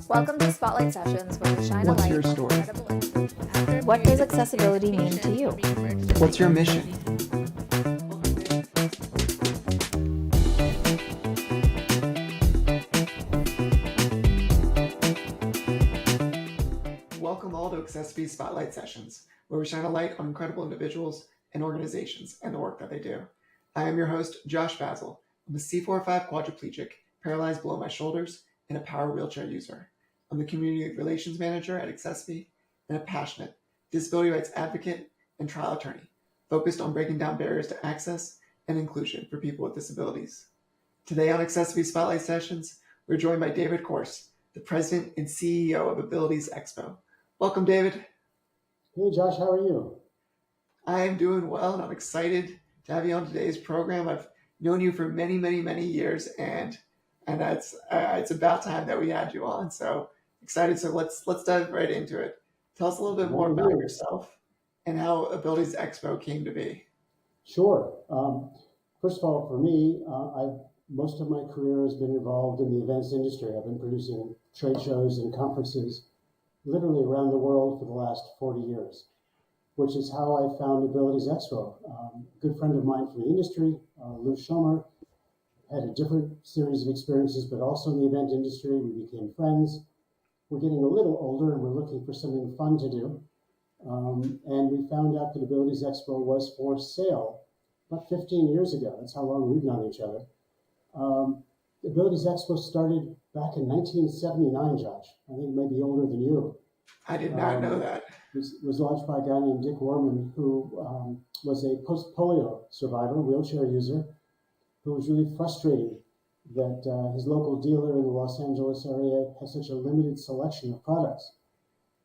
Welcome to Spotlight Sessions, where we shine a What's light your on story? incredible. What does accessibility mean to you? What's your mission? Welcome all to accessiBe's Spotlight Sessions, where we shine a light on incredible individuals and organizations and the work that they do. I am your host, Josh Basil. I'm a C4-5 quadriplegic, paralyzed below my shoulders, and a power wheelchair user. I'm the Community Relations Manager at accessiBe and a passionate disability rights advocate and trial attorney, focused on breaking down barriers to access and inclusion for people with disabilities. Today on accessiBe Spotlight Sessions, we're joined by David Korse, the President and CEO of Abilities Expo. Welcome, David. Hey, Josh, how are you? I'm doing well, and I'm excited to have you on today's program. I've known you for many, many, many years, and it's about time that we had you on. So excited. So let's dive right into it. Tell us a little bit more about yourself and how Abilities Expo came to be. Sure. First of all, for me, most of my career has been involved in the events industry. I've been producing trade shows and conferences literally around the world for the last 40 years, which is how I found Abilities Expo. A good friend of mine from the industry, Lou Schomer, had a different series of experiences, but also in the event industry. We became friends. We're getting a little older and we're looking for something fun to do. And we found out that Abilities Expo was for sale about 15 years ago. That's how long we've known each other. Abilities Expo started back in 1979, Josh. I think maybe older than you. I did not know that. It was launched by a guy named Dick Warman, who was a post-polio survivor, wheelchair user, who was really frustrated that his local dealer in the Los Angeles area has such a limited selection of products.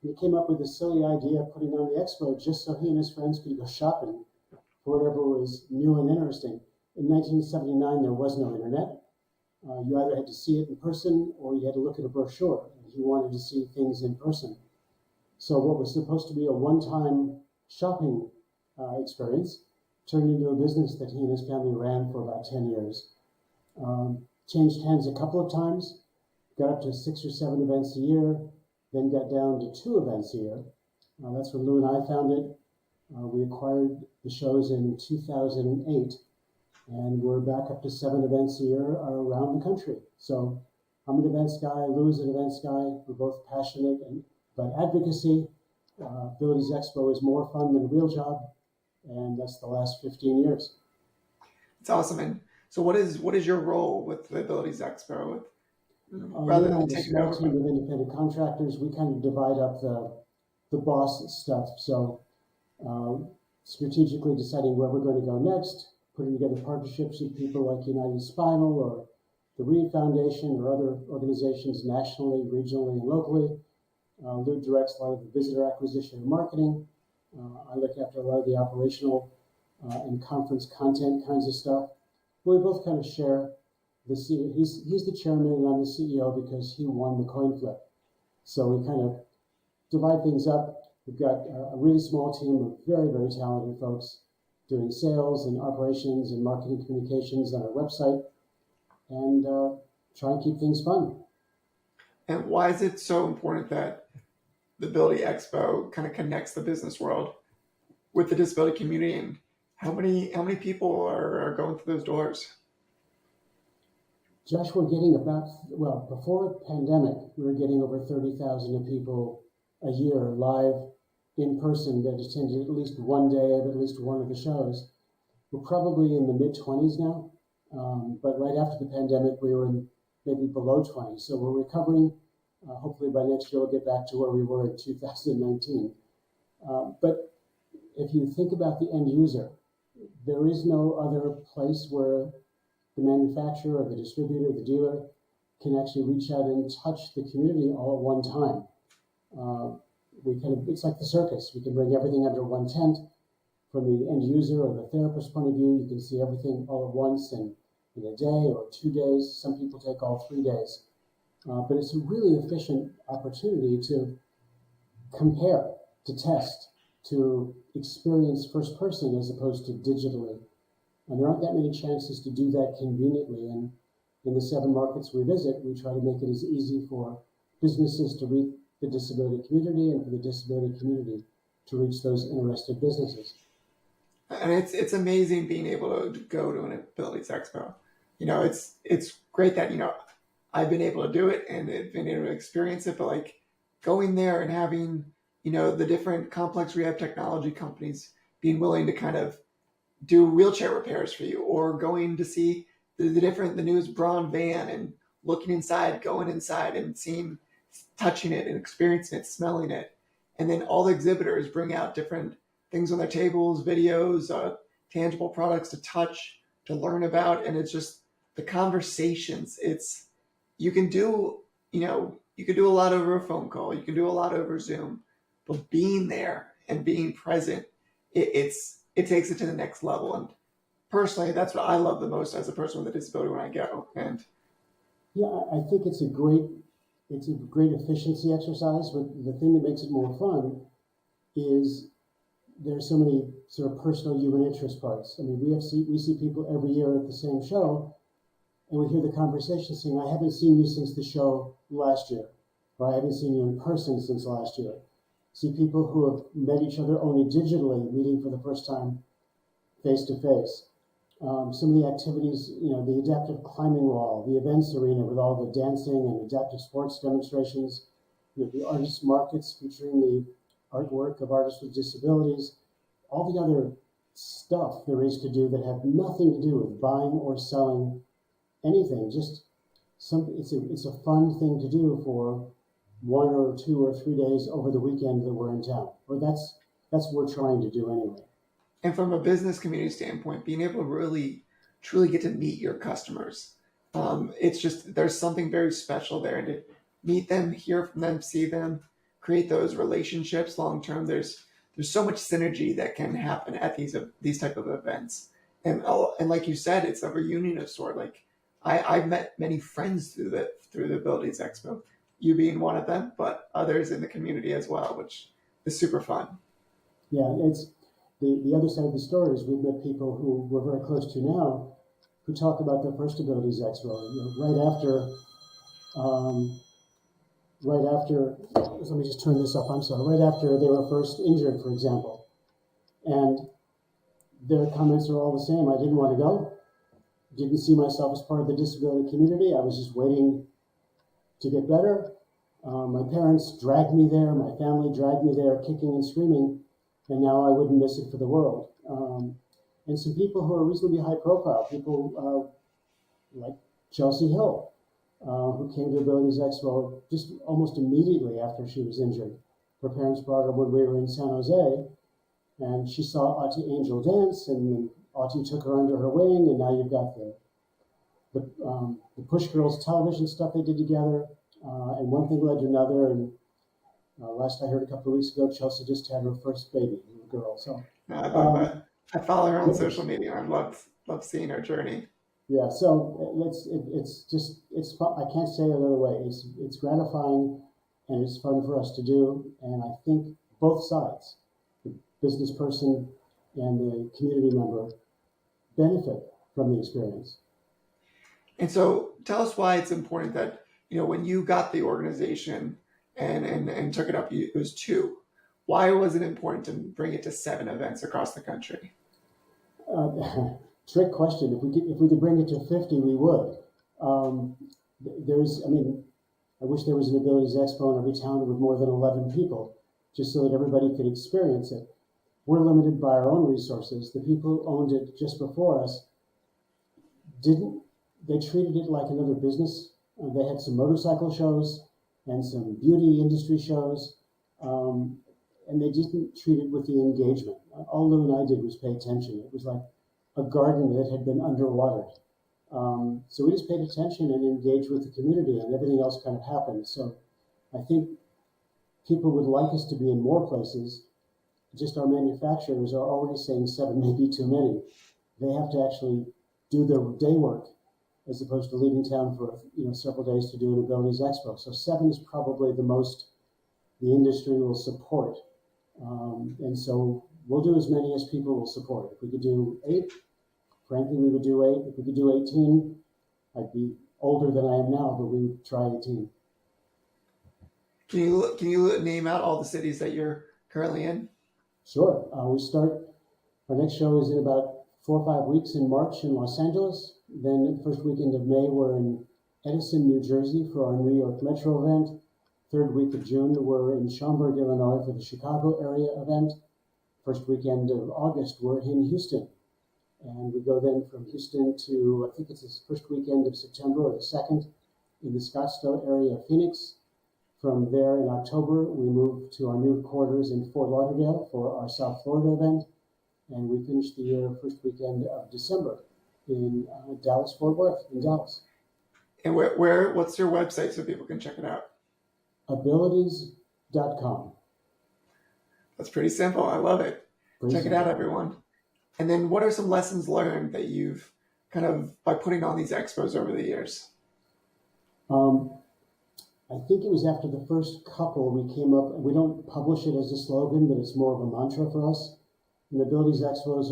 And he came up with a silly idea of putting on the expo just so he and his friends could go shopping for whatever was new and interesting. In 1979, there was no internet. You either had to see it in person or you had to look at a brochure, and he wanted to see things in person. So what was supposed to be a one-time shopping experience turned into a business that he and his family ran for about 10 years. Changed hands a couple of times, got up to 6 or 7 events a year, then got down to 2 events a year. That's when Lou and I found it. We acquired the shows in 2008, and we're back up to 7 events a year around the country. So I'm an events guy, Lou's an events guy. We're both passionate about advocacy. Abilities Expo is more fun than a real job, and that's the last 15 years. It's awesome. And so what is your role with the Abilities Expo? Rather than taking over, team of independent contractors, we kind of divide up the boss stuff. So strategically deciding where we're going to go next, putting together partnerships with people like United Spinal or the Reed Foundation or other organizations nationally, regionally, and locally. Lou directs a lot of the visitor acquisition and marketing. I look after a lot of the operational and conference content kinds of stuff. We both kind of share the CEO. He's the chairman and I'm the CEO because he won the coin flip. So we kind of divide things up. We've got a really small team of very, very talented folks doing sales and operations and marketing communications on our website, and try and keep things fun. And why is it so important that the Ability Expo kind of connects the business world with the disability community, and how many people are going through those doors? Josh, we're getting before the pandemic, we were getting over 30,000 people a year live in person that attended at least one day of at least one of the shows. We're probably in the mid-20s now, but right after the pandemic, we were maybe below 20. So we're recovering. Hopefully by next year, we'll get back to where we were in 2019. But if you think about the end user, there is no other place where the manufacturer or the distributor or the dealer can actually reach out and touch the community all at one time. It's like the circus. We can bring everything under one tent. From the end user or the therapist point of view, you can see everything all at once in a day or 2 days. Some people take all 3 days. But it's a really efficient opportunity to compare, to test, to experience first person as opposed to digitally. And there aren't that many chances to do that conveniently. And in the 7 markets we visit, we try to make it as easy for businesses to reach the disability community and for the disability community to reach those interested businesses. And it's amazing being able to go to an Abilities Expo. It's great that I've been able to do it and been able to experience it, but like going there and having the different complex rehab technology companies being willing to kind of do wheelchair repairs for you, or going to see the newest Braun van and looking inside, going inside and seeing, touching it and experiencing it, smelling it. And then all the exhibitors bring out different things on their tables, videos, tangible products to touch, to learn about. And it's just the conversations. You can do a lot over a phone call. You can do a lot over Zoom, but being there and being present, it takes it to the next level. And personally, that's what I love the most as a person with a disability when I go. And yeah, I think it's a great efficiency exercise, but the thing that makes it more fun is there's so many sort of personal human interest parts. I mean, we see people every year at the same show, and we hear the conversation saying, I haven't seen you since the show last year, or I haven't seen you in person since last year. See people who have met each other only digitally, meeting for the first time face to face. Some of the activities, the adaptive climbing wall, the events arena with all the dancing and adaptive sports demonstrations, the artist markets featuring the artwork of artists with disabilities, all the other stuff there is to do that have nothing to do with buying or selling anything. Just it's a fun thing to do for 1 or 2 or 3 days over the weekend that we're in town. Or that's what we're trying to do anyway. And from a business community standpoint, being able to really, truly get to meet your customers. It's just, there's something very special there. And to meet them, hear from them, see them, create those relationships long-term. There's so much synergy that can happen at these type of events. And like you said, it's a reunion of sort. Like I've met many friends through the Abilities Expo, you being one of them, but others in the community as well, which is super fun. Yeah, it's the other side of the story is we've met people who we're very close to now who talk about their first Abilities Expo. Right after, let me just turn this up, I'm sorry, right after they were first injured, for example. And their comments are all the same. I didn't want to go, didn't see myself as part of the disability community. I was just waiting to get better. My parents dragged me there, my family dragged me there, kicking and screaming, and now I wouldn't miss it for the world. And some people who are reasonably high profile, people like Chelsea Hill, who came to Abilities Expo just almost immediately after she was injured. Her parents brought her when we were in San Jose, and she saw Auntie Angel dance, and Auntie took her under her wing, and now you've got the Push Girls television stuff they did together, and one thing led to another, and last I heard a couple of weeks ago, Chelsea just had her first baby, a girl. So I love that. I follow her on social media. I love seeing her journey. Yeah, so it's fun. I can't say it another way. It's gratifying, and it's fun for us to do. And I think both sides, the business person and the community member, benefit from the experience. And so tell us why it's important that, when you got the organization and took it up, it was 2. Why was it important to bring it to 7 events across the country? Trick question. If we could bring it to 50, we would. I wish there was an Abilities Expo in every town with more than 11 people, just so that everybody could experience it. We're limited by our own resources. The people who owned it just before us they treated it like another business. They had some motorcycle shows and some beauty industry shows, and they didn't treat it with the engagement. All Lou and I did was pay attention. It was like a garden that had been underwatered. So we just paid attention and engaged with the community, and everything else kind of happened. So I think people would like us to be in more places. Just our manufacturers are already saying 7 may be too many. They have to actually do their day work as opposed to leaving town for several days to do an Abilities Expo. So 7 is probably the most the industry will support. And so we'll do as many as people will support. If we could do 8, frankly, we would do 8. If we could do 18, I'd be older than I am now, but we would try 18. Can you name out all the cities that you're currently in? Sure. Our next show is in about 4 or 5 weeks in March in Los Angeles. Then the first weekend of May, we're in Edison, New Jersey for our New York Metro event. Third week of June, we're in Schaumburg, Illinois for the Chicago area event. First weekend of August, we're in Houston. And we go then from Houston to, I think it's the first weekend of September or the second, in the Scottsdale area of Phoenix. From there in October, we move to our new quarters in Fort Lauderdale for our South Florida event. And we finish the year first weekend of December in Dallas, Fort Worth in Dallas. And what's your website so people can check it out? Abilities.com. That's pretty simple. I love it. Check it out, everyone. And then what are some lessons learned that you've kind of, by putting on these expos over the years? I think it was after the first couple we came up, we don't publish it as a slogan, but it's more of a mantra for us. And Abilities Expos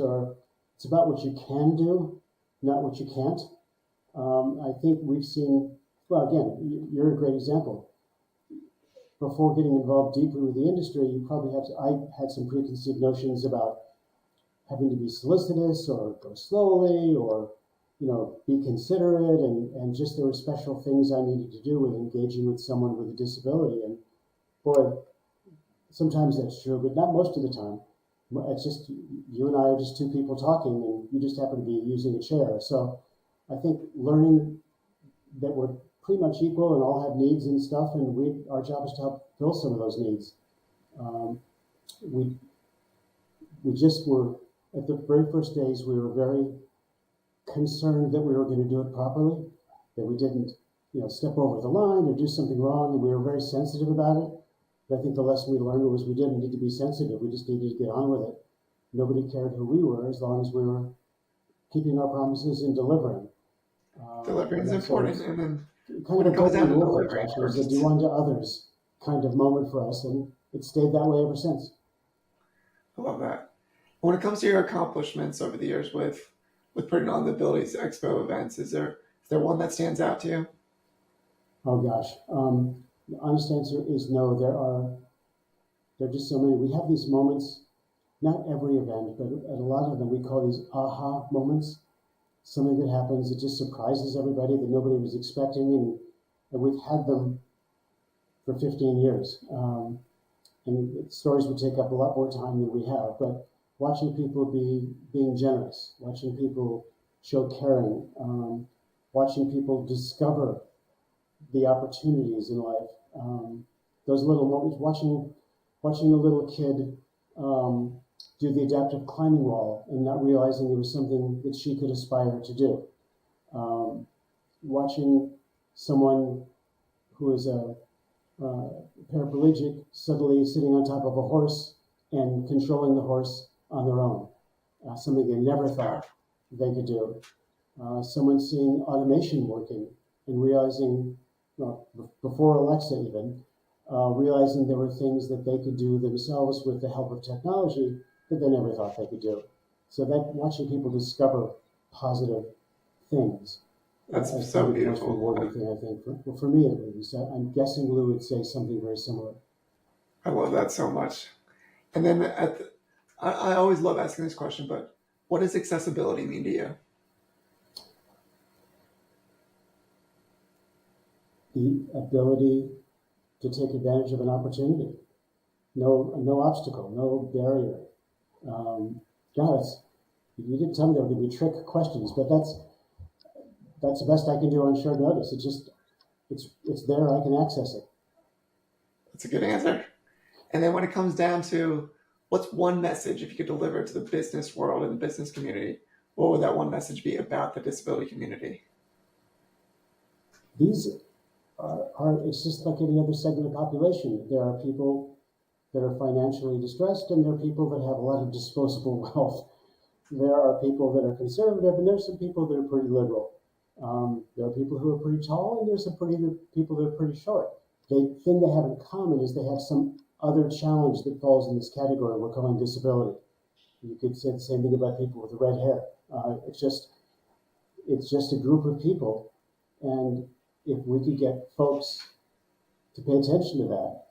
it's about what you can do, not what you can't. I think we've seen, well, again, you're a great example. Before getting involved deeply with the industry, I had some preconceived notions about having to be solicitous or go slowly or, be considerate and just there were special things I needed to do with engaging with someone with a disability. And boy, sometimes that's true, but not most of the time. It's just, you and I are just two people talking and you just happen to be using a chair. So I think learning that we're pretty much equal and all have needs and stuff, and our job is to help fill some of those needs. We just were, at the very first days, we were very concerned that we were going to do it properly, that we didn't, step over the line or do something wrong, and we were very sensitive about it. But I think the lesson we learned was we didn't need to be sensitive. We just needed to get on with it. Nobody cared who we were as long as we were keeping our promises and delivering. Delivering is important, and then kind of comes down to delivering. It was a do unto others kind of moment for us, and it stayed that way ever since. I love that. When it comes to your accomplishments over the years with putting on the Abilities Expo events, is there one that stands out to you? Oh gosh, the honest answer is no. There are just so many. We have these moments, not every event, but at a lot of them we call these aha moments. Something that happens that just surprises everybody that nobody was expecting, and we've had them for 15 years. And stories would take up a lot more time than we have, but watching people being generous, watching people show caring, watching people discover the opportunities in life. Those little moments, watching a little kid do the adaptive climbing wall and not realizing it was something that she could aspire to do. Watching someone who is a paraplegic suddenly sitting on top of a horse and controlling the horse on their own, something they never thought they could do. Someone seeing automation working and realizing, before Alexa even, realizing there were things that they could do themselves with the help of technology that they never thought they could do. So that watching people discover positive things. That's so beautiful. The most rewarding thing, I think, for me at least. I'm guessing Lou would say something very similar. I love that so much. And then I always love asking this question, but what does accessibility mean to you? The ability to take advantage of an opportunity. No obstacle, no barrier. You didn't tell me there were going to be trick questions, but that's the best I can do on short notice. It's there, I can access it. That's a good answer. And then when it comes down to what's one message, if you could deliver to the business world and the business community, what would that one message be about the disability community? These it's just like any other segment of population. There are people that are financially distressed, and there are people that have a lot of disposable wealth. There are people that are conservative, and there's some people that are pretty liberal. There are people who are pretty tall, and there's some people that are pretty short. The thing they have in common is they have some other challenge that falls in this category we're calling disability. You could say the same thing about people with red hair. It's just a group of people And if we could get folks to pay attention to that,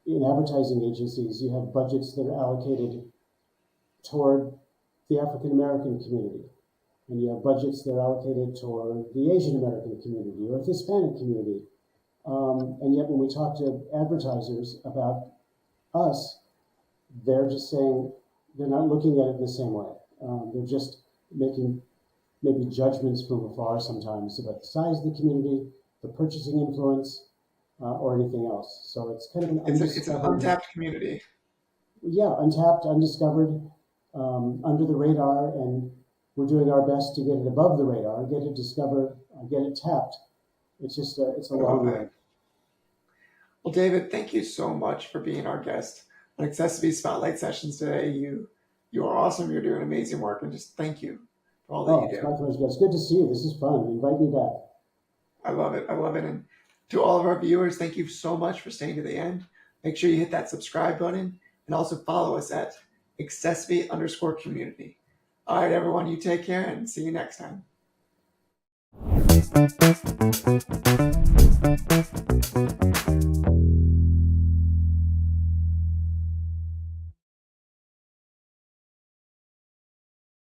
in advertising agencies, you have budgets that are allocated toward the African American community, and you have budgets that are allocated toward the Asian American community or the Hispanic community. And yet when we talk to advertisers about us, they're just saying they're not looking at it the same way. They're just making maybe judgments from afar sometimes about the size of the community, the purchasing influence, or anything else. So it's kind of an It's an untapped community. Yeah, untapped, undiscovered, under the radar, and we're doing our best to get it above the radar, get it discovered, get it tapped. It's just it's a long way. Well, David, thank you so much for being our guest on accessiBe's Spotlight Sessions today. You are awesome. You're doing amazing work, and just thank you for all that you do. It's my pleasure. It's good to see you. This is fun. Invite me back. I love it. I love it. And to all of our viewers, thank you so much for staying to the end. Make sure you hit that subscribe button and also follow us at accessiBe_community. All right, everyone, you take care and see you next time.